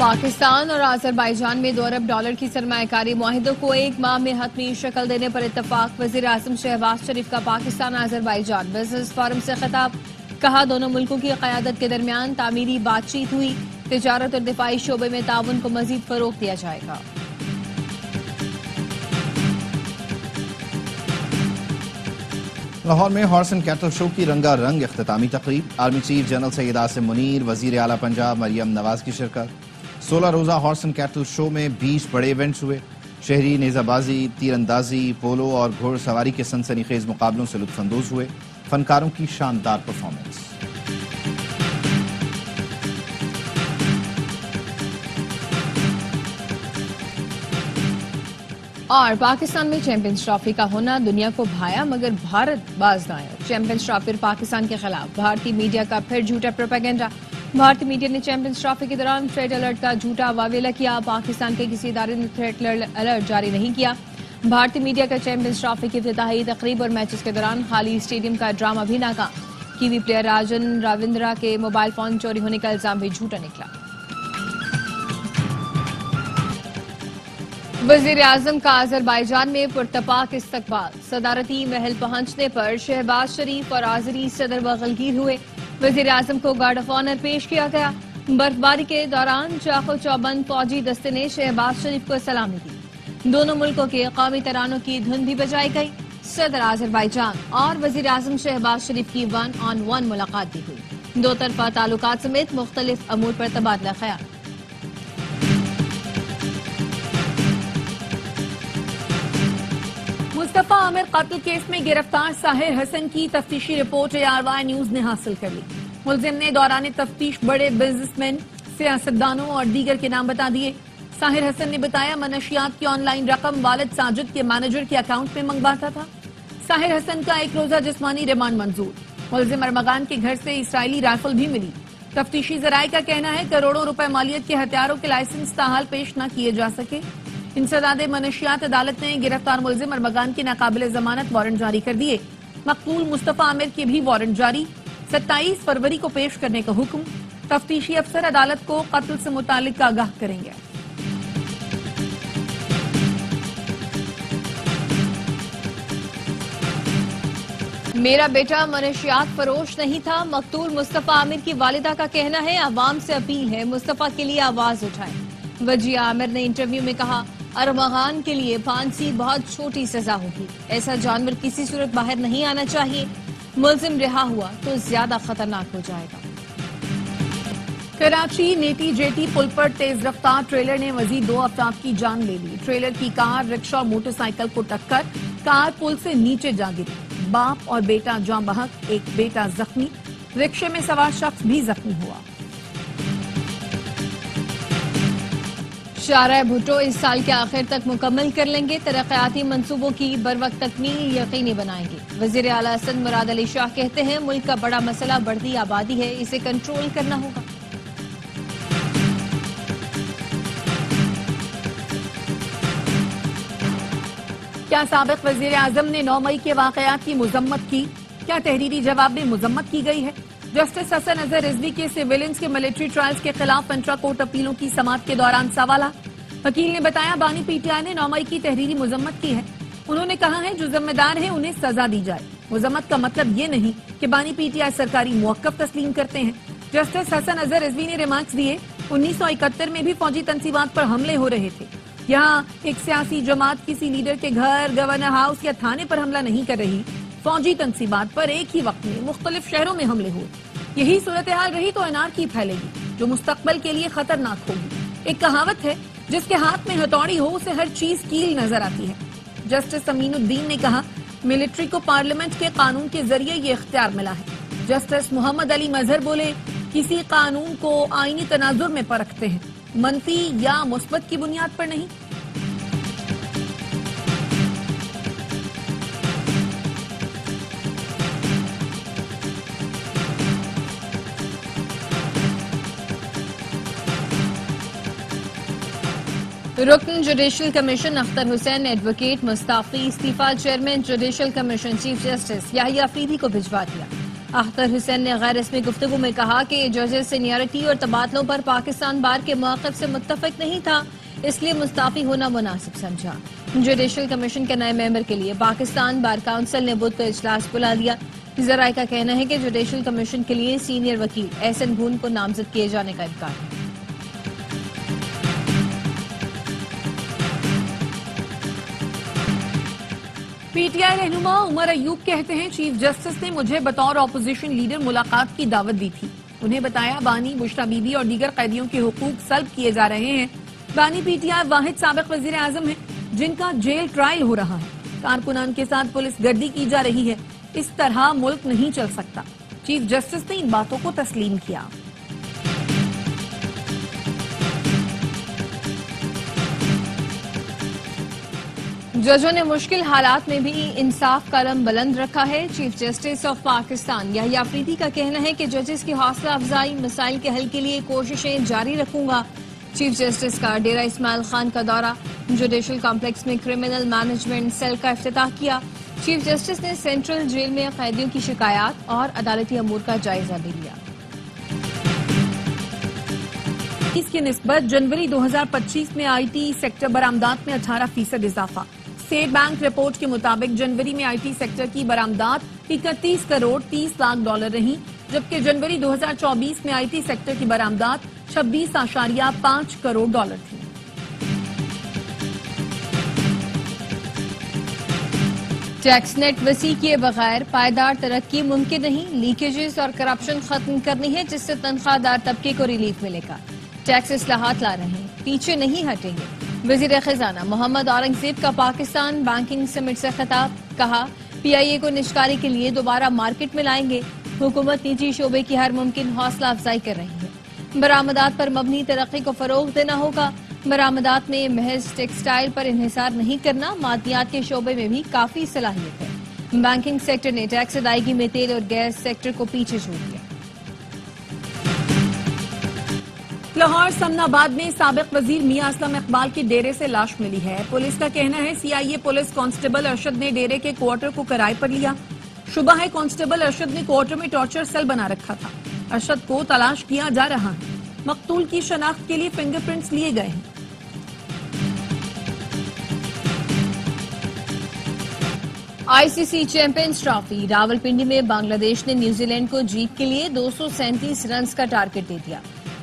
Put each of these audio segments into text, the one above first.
پاکستان اور آذربائیجان میں $2 ارب کی سرمایہ کاری معاہدوں کو 1 ماہ میں حتمی شکل دینے پر اتفاق۔ وزیر اعظم شہباز شریف کا پاکستان آذربائیجان بزنس فورم سے خطاب، کہا دونوں ملکوں کی قیادت کے درمیان تعمیری بات چیت ہوئی، تجارت اور دفاعی شعبے میں تعاون کو مزید فروغ دیا جائے گا۔ لاہور میں ہارس اینڈ کیٹل شو کی رنگا رنگ اختتامی تقریب، army chief general Syed Asim Munir, وزیر اعلیٰ پنجاب مریم نواز کی شرکت۔ 16 روزہ ہارس اینڈ کیٹل شو میں 20 بڑے ایونٹس ہوئے، شہری نیزہ بازی، تیر اندازی، پولو اور گھوڑ سواری کے سنسنی خیز مقابلوں سے لطف اندوز ہوئے، فنکاروں کی شاندار پرفارمنس۔ اور پاکستان میں چیمپئنز ٹرافی کا ہونا دنیا کو بھایا مگر بھارت باز نہ آیا۔ چیمپئنز ٹرافی پاکستان کے خلاف بھارتی میڈیا کا پھر جھوٹا پروپیگنڈا۔ بھارتی میڈیا نے چیمپئنز ٹرافی کے دوران تھریٹ الرٹ کا جھوٹا واویلا کیا۔ پاکستان کے کسی ادارے نے تھریٹ الرٹ جاری نہیں کیا۔ بھارتی میڈیا کا چیمپئنز ٹرافی کی افتتاحی تقریب اور میچز کے دوران خالی اسٹیڈیم کا ڈرامہ بھی ناکام۔ کیوی پلیئر راجن راوندرا کے موبائل فون چوری ہونے کا الزام بھی جھوٹا نکلا۔ وزیر اعظم کا آذربائیجان میں پرتپاک استقبال، صدارتی محل پہنچنے پر شہباز شریف اور آذری صدر غمگین ہوئے۔ وزیر اعظم کو گارڈ آف آنر پیش کیا گیا۔ برفباری کے دوران چاق و چوبند فوجی دستے نے شہباز شریف کو سلامی دی۔ دونوں ملکوں کے قومی ترانوں کی دھن بھی بجائی گئی۔ صدر آذربائیجان اور وزیر اعظم شہباز شریف کی 1-on-1 ملاقات بھی ہوئی۔ دو طرفہ تعلقات سمیت مختلف امور پر تبادلہ خیال۔ مصطفیٰ عامر قتل کیس میں گرفتار ساحر حسن کی تفتیشی رپورٹ ARY نیوز نے حاصل کر لی۔ ملزم نے دوران تفتیش بڑے بزنس مین، سیاستدانوں اور دیگر کے نام بتا دیے۔ ساحر حسن نے بتایا منشیات کی آن لائن رقم والد ساجد کے مینیجر کے اکاؤنٹ میں منگواتا تھا۔ ساحر حسن کا 1 روزہ جسمانی ریمانڈ منظور۔ ملزم ارمغان کے گھر سے اسرائیلی رائفل بھی ملی۔ تفتیشی ذرائع کا کہنا ہے کروڑوں روپے مالیت کے ہتھیاروں کے لائسنس تاحال پیش نہ کیے جا سکے۔ انسداد منشیات عدالت نے گرفتار ملزم ارمغان کی ناقابل ضمانت وارنٹ جاری کر دیے۔ مقتول مصطفیٰ عامر کے بھی وارنٹ جاری، 27 فروری کو پیش کرنے کا حکم۔ تفتیشی افسر عدالت کو قتل سے متعلق آگاہ کریں گے۔ میرا بیٹا منشیات فروش نہیں تھا، مقتول مصطفیٰ عامر کی والدہ کا کہنا ہے۔ عوام سے اپیل ہے مصطفیٰ کے لیے آواز اٹھائیں۔ وجیہ عامر نے انٹرویو میں کہا ارمغان کے لیے پھانسی بہت چھوٹی سزا ہوگی، ایسا جانور کسی صورت باہر نہیں آنا چاہیے، ملزم رہا ہوا تو زیادہ خطرناک ہو جائے گا۔ کراچی نیٹی جیٹی پل پر تیز رفتار ٹریلر نے مزید 2 افراد کی جان لے لی۔ ٹریلر کی کار رکشہ اور موٹر سائیکل کو ٹکر، کار پل سے نیچے جا گری۔ باپ اور بیٹا جاں بحق، ایک بیٹا زخمی، رکشے میں سوار شخص بھی زخمی ہوا۔ شارع بھٹو اس سال کے آخر تک مکمل کر لیں گے، ترقیاتی منصوبوں کی بروقت تکمیل یقینی بنائیں گے۔ وزیر اعلیٰ سندھ مراد علی شاہ کہتے ہیں ملک کا بڑا مسئلہ بڑھتی آبادی ہے، اسے کنٹرول کرنا ہوگا۔ کیا سابق وزیر اعظم نے 9 مئی کے واقعات کی مذمت کی؟ کیا تحریری جواب میں مذمت کی گئی ہے؟ جسٹس حسن اظہر رضوی کے سیویلینز کے ملٹری ٹرائلز کے خلاف انٹرا کورٹ اپیلوں کی سماعت کے دوران سوالات۔ وکیل نے بتایا بانی PTI نے 9 مئی کی تحریری مذمت کی ہے۔ انہوں نے کہا ہے جو ذمہ دار ہیں انہیں سزا دی جائے۔ مذمت کا مطلب یہ نہیں کہ بانی PTI سرکاری موقف تسلیم کرتے ہیں۔ جسٹس حسن اظہر رضوی نے ریمارکس دیے 1971 میں بھی فوجی تنصیبات پر حملے ہو رہے تھے۔ یہاں ایک سیاسی جماعت کسی لیڈر کے گھر، گورنر ہاؤس یا تھانے پر حملہ نہیں کر رہی، فوجی تنصیبات پر ایک ہی وقت میں مختلف شہروں میں حملے ہوئے۔ یہی صورتحال رہی تو انارکی پھیلے گی جو مستقبل کے لیے خطرناک ہوگی۔ ایک کہاوت ہے جس کے ہاتھ میں ہتھوڑی ہو اسے ہر چیز کیل نظر آتی ہے۔ جسٹس امین الدین نے کہا ملٹری کو پارلیمنٹ کے قانون کے ذریعے یہ اختیار ملا ہے۔ جسٹس محمد علی مظہر بولے کسی قانون کو آئینی تناظر میں پرکھتے ہیں، منفی یا مثبت کی بنیاد پر نہیں۔ رکن judicial commission Akhtar Hussain advocate مستعفی، استعفیٰ chairman judicial commission chief justice Yahya Afridi کو بھجوا دیا۔ اختر حسین نے غیر رسمی گفتگو میں کہا کہ ججز سینیارٹی اور تبادلوں پر پاکستان بار کے موقف سے متفق نہیں تھا، اس لیے مستعفی ہونا مناسب سمجھا۔ جوڈیشل کمیشن کے نئے ممبر کے لیے پاکستان بار کونسل نے بدھ کو اجلاس بلا لیا۔ ذرائع کا کہنا ہے کہ جوڈیشل کمیشن کے لیے سینئر وکیل احسن گون کو نامزد کیے جانے کا امکان ہے۔ پی ٹی آئی رہنما عمر ایوب کہتے ہیں چیف جسٹس نے مجھے بطور اپوزیشن لیڈر ملاقات کی دعوت دی تھی، انہیں بتایا بانی، بشرا بی بی اور دیگر قیدیوں کے حقوق سلب کیے جا رہے ہیں۔ بانی پی ٹی آئی واحد سابق وزیر اعظم ہیں جن کا جیل ٹرائل ہو رہا ہے، کارکنان کے ساتھ پولیس گردی کی جا رہی ہے، اس طرح ملک نہیں چل سکتا۔ چیف جسٹس نے ان باتوں کو تسلیم کیا۔ ججوں نے مشکل حالات میں بھی انصاف کا علم بلند رکھا ہے۔ چیف جسٹس آف پاکستان یحییٰ افریدی کا کہنا ہے کہ ججز کی حوصلہ افزائی، مسائل کے حل کے لیے کوششیں جاری رکھوں گا۔ چیف جسٹس کا ڈیرہ اسماعیل خان کا دورہ، جوڈیشل کمپلیکس میں کرمنل مینجمنٹ سیل کا افتتاح کیا۔ چیف جسٹس نے سینٹرل جیل میں قیدیوں کی شکایات اور عدالتی امور کا جائزہ بھی لیا۔ اس کی نسبت جنوری 2025 میں آئی ٹی سیکٹر برآمدات میں 18% اضافہ۔ اسٹیٹ بینک رپورٹ کے مطابق جنوری میں آئی ٹی سیکٹر کی برآمدات 31 کروڑ 30 لاکھ ڈالر رہیں، جبکہ جنوری 2024 میں آئی ٹی سیکٹر کی برآمدات 26.5 کروڑ ڈالر تھی۔ ٹیکس نیٹ وسیع کیے بغیر پائیدار ترقی ممکن نہیں، لیکیجز اور کرپشن ختم کرنی ہے جس سے تنخواہ دار طبقے کو ریلیف ملے گا۔ ٹیکس اصلاحات لا رہے ہیں، پیچھے نہیں ہٹیں گے۔ وزیر خزانہ محمد اورنگزیب کا پاکستان بینکنگ سمٹ سے خطاب، کہا پی آئی اے کو نجکاری کے لیے دوبارہ مارکیٹ میں لائیں گے۔ حکومت نجی شعبے کی ہر ممکن حوصلہ افزائی کر رہی ہے، برآمدات پر مبنی ترقی کو فروغ دینا ہوگا۔ برآمدات میں محض ٹیکسٹائل پر انحصار نہیں کرنا، معدنیات کے شعبے میں بھی کافی صلاحیت ہے۔ بینکنگ سیکٹر نے ٹیکس ادائیگی میں تیل اور گیس سیکٹر کو پیچھے چھوڑ دیا۔ لاہور سمن آباد میں سابق وزیر میاں اسلم اقبال کے ڈیرے سے لاش ملی ہے۔ پولیس کا کہنا ہے سی آئی اے پولیس کانسٹیبل ارشد نے ڈیرے کے کوارٹر کو کرائے پر لیا۔ شبہ ہے کانسٹیبل ارشد نے کوارٹر میں ٹارچر سیل بنا رکھا تھا۔ ارشد کو تلاش کیا جا رہا ہے۔ مقتول کی شناخت کے لیے فنگر پرنٹس لیے گئے ہیں۔ آئی سی سی چیمپئنز ٹرافی راولپنڈی میں بنگلہ دیش نے نیوزی لینڈ کو جیت کے لیے 237 رنز کا ٹارگٹ دے دیا۔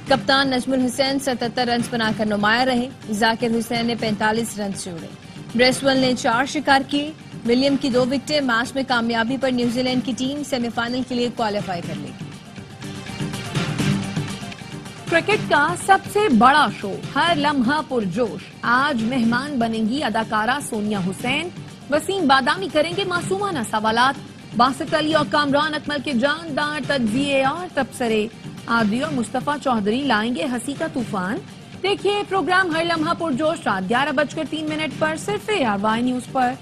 کپتان نجم الحسین 77 رنز بنا کر نمایاں رہے، ذاکر حسین نے 45 رنز جوڑے۔ بریسویل نے 4 شکار کیے۔ ولیم کی 2 وکٹیں، میچ میں کامیابی پر نیوزی لینڈ کی ٹیم سیمی فائنل کے لیے کوالیفائی کر لے گی۔ کرکٹ کا سب سے بڑا شو ہر لمحہ پرجوش، آج مہمان بنیں گی اداکارہ سونیا حسین، وسیم بادامی کریں گے معصومانہ سوالات، باسط علی اور کامران اکمل کے جاندار تجزیے اور تبصرے، عادی اور مصطفیٰ چودھری لائیں گے ہنسی کا طوفان۔ دیکھیے پروگرام ہر لمحہ پرجوش رات 11:03 پر صرف ARY نیوز پر۔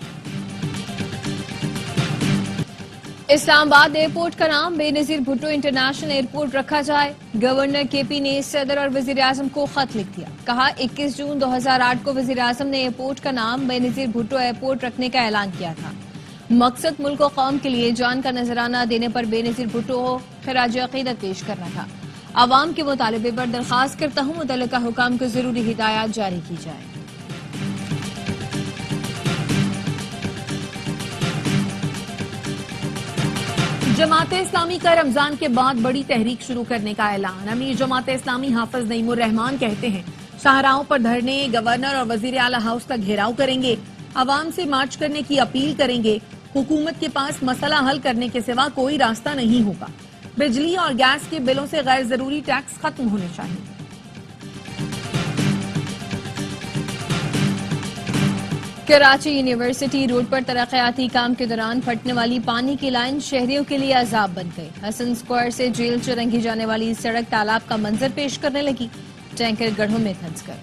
اسلام آباد ایئرپورٹ کا نام بے نظیر بھٹو انٹرنیشنل ایئرپورٹ رکھا جائے، گورنر کے پی نے صدر اور وزیر اعظم کو خط لکھ دیا، کہا 21 جون 2008 کو وزیر اعظم نے ایئرپورٹ کا نام بے نظیر بھٹو ایئرپورٹ رکھنے کا اعلان کیا تھا۔ مقصد ملک و قوم کے لیے جان کا نذرانہ دینے پر بے نظیر بھٹو کو خراج عقیدت پیش کرنا تھا۔ عوام کے مطالبے پر درخواست کرتا ہوں متعلقہ حکام کو ضروری ہدایات جاری کی جائے۔ جماعت اسلامی کا رمضان کے بعد بڑی تحریک شروع کرنے کا اعلان، امیر جماعت اسلامی حافظ نعیم الرحمان کہتے ہیں شاہراہوں پر دھرنے، گورنر اور وزیر اعلیٰ ہاؤس کا گھیراؤ کریں گے، عوام سے مارچ کرنے کی اپیل کریں گے، حکومت کے پاس مسئلہ حل کرنے کے سوا کوئی راستہ نہیں ہوگا، بجلی اور گیس کے بلوں سے غیر ضروری ٹیکس ختم ہونے چاہیے۔ کراچی یونیورسٹی روڈ پر ترقیاتی کام کے دوران پھٹنے والی پانی کی لائن شہریوں کے لیے عذاب بن گئی۔ حسن اسکوائر سے جیل چرنگی جانے والی سڑک تالاب کا منظر پیش کرنے لگی، ٹینکر گڑھوں میں پھنس گئے۔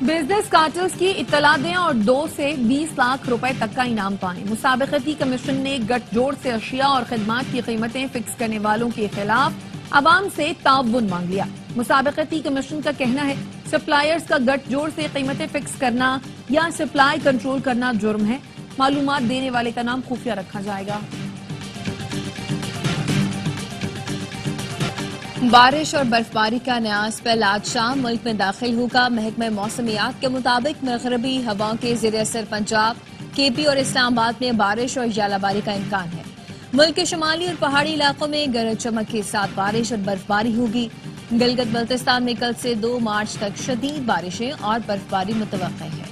بزنس کارٹلز کی اطلاع دیں اور 2 سے 20 لاکھ روپے تک کا انعام پائیں۔ مسابقتی کمیشن نے گٹھ جوڑ سے اشیاء اور خدمات کی قیمتیں فکس کرنے والوں کے خلاف عوام سے تعاون مانگ لیا۔ مسابقتی کمیشن کا کہنا ہے سپلائرز کا گٹ جوڑ سے قیمتیں فکس کرنا یا سپلائی کنٹرول کرنا جرم ہے. معلومات دینے والے کا نام خفیہ رکھا جائے گا. بارش اور برفباری کا نیا اسپیل آج شام ملک میں داخل ہوگا. محکمہ موسمیات کے مطابق مغربی ہواؤں کے زیر اثر پنجاب، کے پی اور اسلام آباد میں بارش اور ژالہ باری کا امکان ہے. ملک کے شمالی اور پہاڑی علاقوں میں گرج چمک کے ساتھ بارش اور برفباری ہوگی. گلگت بلتستان میں کل سے 2 مارچ تک شدید بارشیں اور برفباری متوقع ہے.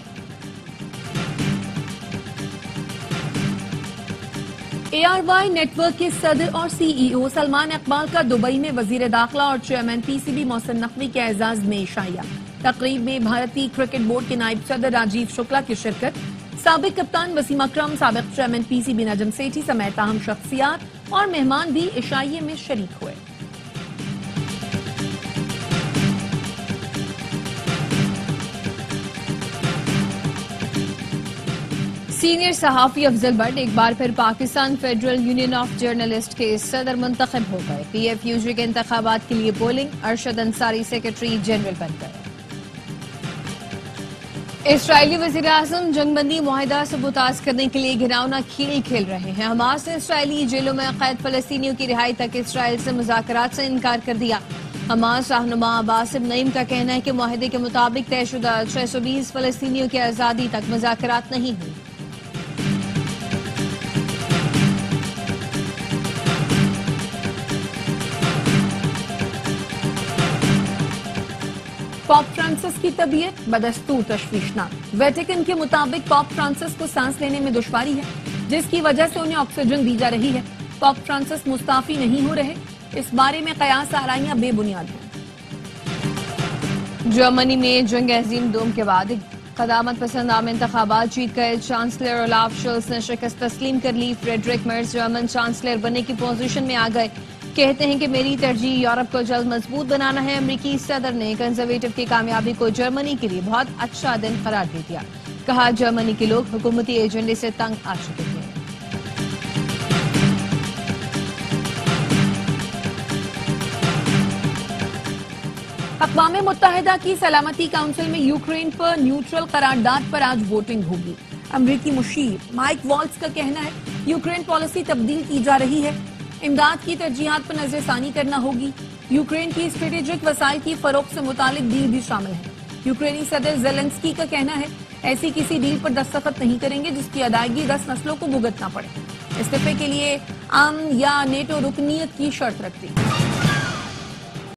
ARY نیٹ ورک کے صدر اور CEO سلمان اقبال کا دبئی میں وزیر داخلہ اور چیئرمین PCB محسن نقوی کے اعزاز میں عشائیہ. تقریب میں بھارتی کرکٹ بورڈ کے نائب صدر راجیو شکلا کی شرکت. سابق کپتان وسیم اکرم، سابق چیئرمین PCB نجم سیٹھی سمیت اہم شخصیات اور مہمان بھی عشائیے میں شریک ہوئے. سینئر صحافی افضل بٹ ایک بار پھر Pakistan federal union of journalist کے صدر منتخب ہو گئے. PFUJ کے انتخابات کے لیے polling. Arshad Ansari secretary general بن گئے. اسرائیلی وزیر اعظم جنگ بندی معاہدہ سے متاثر کرنے کے لیے گھناؤنا کھیل کھیل رہے ہیں. حماس نے اسرائیلی جیلوں میں قید فلسطینیوں کی رہائی تک اسرائیل سے مذاکرات سے انکار کر دیا. حماس رہنما باسم نعیم کا کہنا ہے کہ معاہدے کے مطابق طے شدہ 620 فلسطینیوں کی آزادی تک مذاکرات نہیں ہوئی. پاپ فرانسس کی طبیعت بدستور تشویشناک. ویٹیکن کے مطابق پاپ فرانسس کو سانس لینے میں دشواری ہے، جس کی وجہ سے انہیں آکسیجن دی جا رہی ہے. پاپ فرانسس مستعفی نہیں ہو رہے. اس بارے میں قیاس آرائیاں بے بنیاد ہیں. جرمنی میں جنگ عظیم دوم کے بعد قدامت پسند عام انتخابات جیت گئے. چانسلر اولاف شولز نے شکست تسلیم کر لی. فریڈرک مرز جرمن چانسلر بننے کی پوزیشن میں آ گئے. کہتے ہیں کہ میری ترجیح یورپ کو جلد مضبوط بنانا ہے. امریکی صدر نے کنزرویٹو کی کامیابی کو جرمنی کے لیے بہت اچھا دن قرار دے دیا. کہا جرمنی کے لوگ حکومتی ایجنڈے سے تنگ آ چکے ہیں. اقوام متحدہ کی سلامتی کونسل میں یوکرین پر نیوٹرل قرارداد پر آج ووٹنگ ہوگی. امریکی مشیر مائک والٹز کا کہنا ہے یوکرین پالیسی تبدیل کی جا رہی ہے. امداد کی ترجیحات پر نظر ثانی کرنا ہوگی. یوکرین کی اسٹریٹجک وسائل کی فروخت سے متعلق ڈیل بھی شامل ہے. یوکرینی صدر زیلنسکی کا کہنا ہے ایسی کسی ڈیل پر دستخط نہیں کریں گے جس کی ادائیگی 10 نسلوں کو بھگتنا پڑے. استعفے کے لیے امن یا نیٹو رکنیت کی شرط رکھتی.